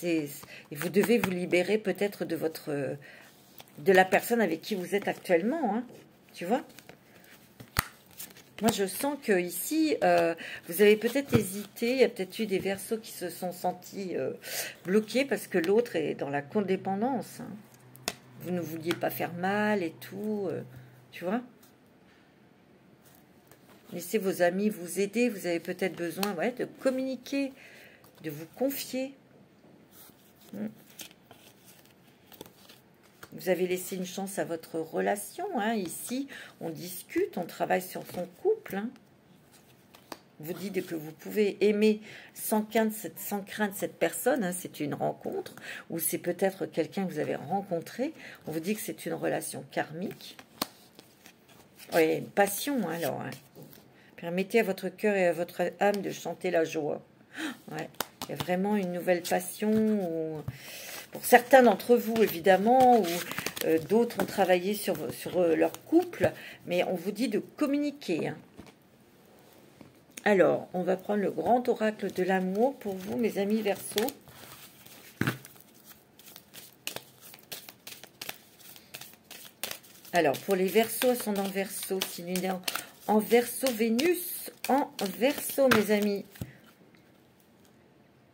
Et vous devez vous libérer peut-être de la personne avec qui vous êtes actuellement. Hein. Tu vois ? Moi, je sens que ici, vous avez peut-être hésité. Il y a peut-être eu des Verseaux qui se sont sentis bloqués parce que l'autre est dans la codépendance. Hein. Vous ne vouliez pas faire mal et tout. Tu vois? Laissez vos amis vous aider. Vous avez peut-être besoin de communiquer, de vous confier. Vous avez laissé une chance à votre relation. Hein. Ici, on discute, on travaille sur son couple. Hein. Vous dites que vous pouvez aimer sans craindre cette personne. Hein. C'est une rencontre. Ou c'est peut-être quelqu'un que vous avez rencontré. On vous dit que c'est une relation karmique. Oui, une passion alors. Hein. Permettez à votre cœur et à votre âme de chanter la joie. Ouais. Il y a vraiment une nouvelle passion. Pour certains d'entre vous, évidemment, ou d'autres ont travaillé sur leur couple, mais on vous dit de communiquer. Hein. Alors, on va prendre le grand oracle de l'amour pour vous, mes amis Verseaux. Alors, pour les Verseaux, ascendant Verseau, signe lunaire en Verseau, Vénus en Verseau, mes amis.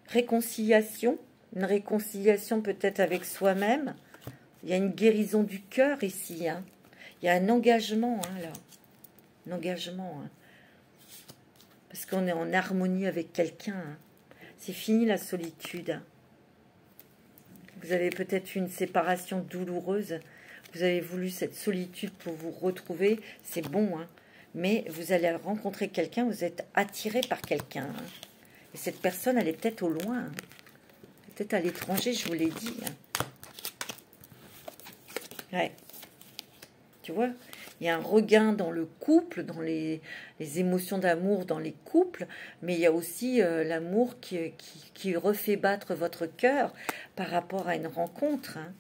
Réconciliation. Une réconciliation peut-être avec soi-même. Il y a une guérison du cœur ici. Hein. Il y a un engagement, hein, là. Un engagement. Hein. Parce qu'on est en harmonie avec quelqu'un. Hein. C'est fini la solitude. Hein. Vous avez peut-être une séparation douloureuse. Vous avez voulu cette solitude pour vous retrouver. C'est bon. Hein. Mais vous allez rencontrer quelqu'un. Vous êtes attiré par quelqu'un. Hein. Et cette personne, elle est peut-être au loin. Hein. Peut-être à l'étranger, je vous l'ai dit. Ouais. Tu vois, il y a un regain dans le couple, dans les émotions d'amour dans les couples, mais il y a aussi l'amour qui refait battre votre cœur par rapport à une rencontre. Hein.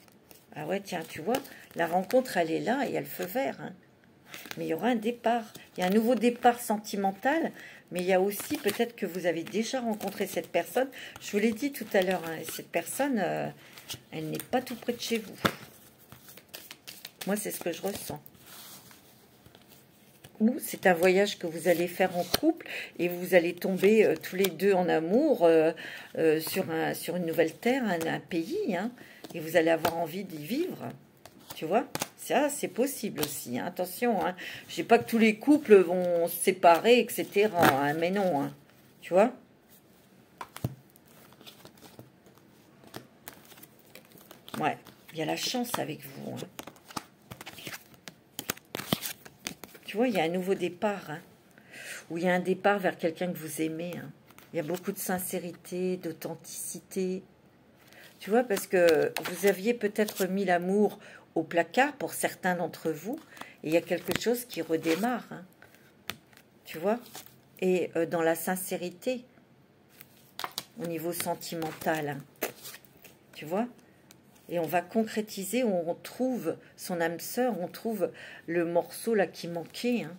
Ah ouais, tiens, tu vois, la rencontre, elle est là et elle feu vert. Hein. Mais il y aura un départ. Il y a un nouveau départ sentimental. Mais il y a aussi peut-être que vous avez déjà rencontré cette personne. Je vous l'ai dit tout à l'heure, hein, cette personne, elle n'est pas tout près de chez vous. Moi, c'est ce que je ressens. Ou c'est un voyage que vous allez faire en couple et vous allez tomber tous les deux en amour sur une nouvelle terre, un pays. Hein, et vous allez avoir envie d'y vivre. Tu vois? Ça, c'est possible aussi. Hein. Attention, hein. Je ne sais pas que tous les couples vont se séparer, etc. Hein, mais non, hein. Tu vois? Ouais, il y a la chance avec vous. Hein. Tu vois, il y a un nouveau départ. Hein. Ou il y a un départ vers quelqu'un que vous aimez. Hein. Il y a beaucoup de sincérité, d'authenticité. Tu vois, parce que vous aviez peut-être mis l'amour au placard pour certains d'entre vous, et il y a quelque chose qui redémarre, hein, tu vois, et dans la sincérité, au niveau sentimental, hein, tu vois, Et on va concrétiser, on trouve son âme sœur, on trouve le morceau là qui manquait. Hein,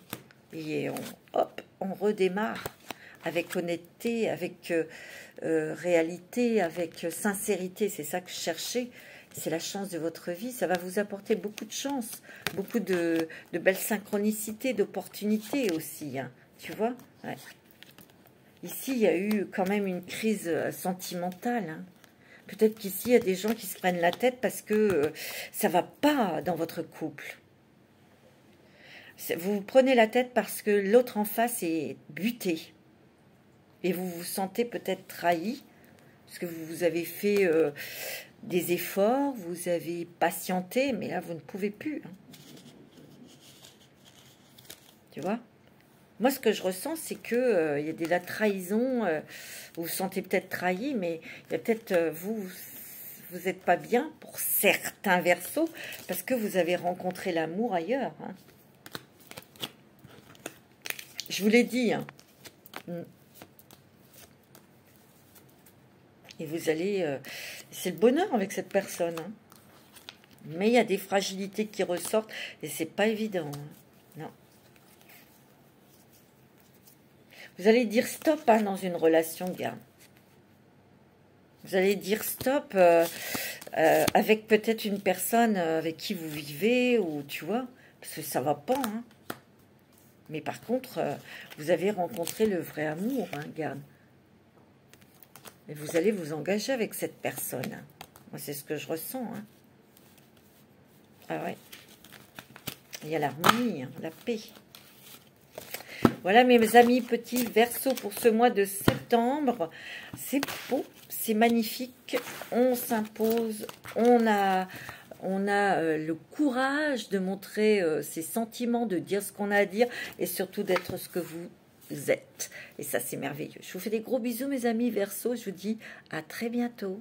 et hop, on redémarre avec honnêteté, avec réalité, avec sincérité. C'est ça que je cherchais. C'est la chance de votre vie. Ça va vous apporter beaucoup de chance, beaucoup de belles synchronicités, d'opportunités aussi. Hein, tu vois, ouais. Ici, il y a eu quand même une crise sentimentale. Hein. Peut-être qu'ici, il y a des gens qui se prennent la tête parce que ça ne va pas dans votre couple. Vous vous prenez la tête parce que l'autre en face est buté. Et vous vous sentez peut-être trahi. Parce que vous avez fait des efforts, vous avez patienté, mais là, vous ne pouvez plus. Hein. Tu vois ? Moi, ce que je ressens, c'est que y a de la trahison. Vous vous sentez peut-être trahi, mais il y a peut-être vous n'êtes pas bien pour certains versos parce que vous avez rencontré l'amour ailleurs. Hein. Je vous l'ai dit. Hein. Et vous allez... c'est le bonheur avec cette personne. Hein. Mais il y a des fragilités qui ressortent et c'est pas évident. Hein. Non. Vous allez dire stop hein, dans une relation, gars. Vous allez dire stop avec peut-être une personne avec qui vous vivez, ou tu vois, parce que ça va pas. Hein. Mais par contre, vous avez rencontré le vrai amour, hein, garde. Et vous allez vous engager avec cette personne. Hein. Moi, c'est ce que je ressens. Hein. Ah ouais. Il y a l'harmonie, hein, la paix. Voilà mes amis petits Verseaux pour ce mois de septembre. C'est beau, c'est magnifique. On s'impose, on a le courage de montrer ses sentiments, de dire ce qu'on a à dire et surtout d'être ce que vous êtes. Et ça, c'est merveilleux. Je vous fais des gros bisous mes amis Verseaux. Je vous dis à très bientôt.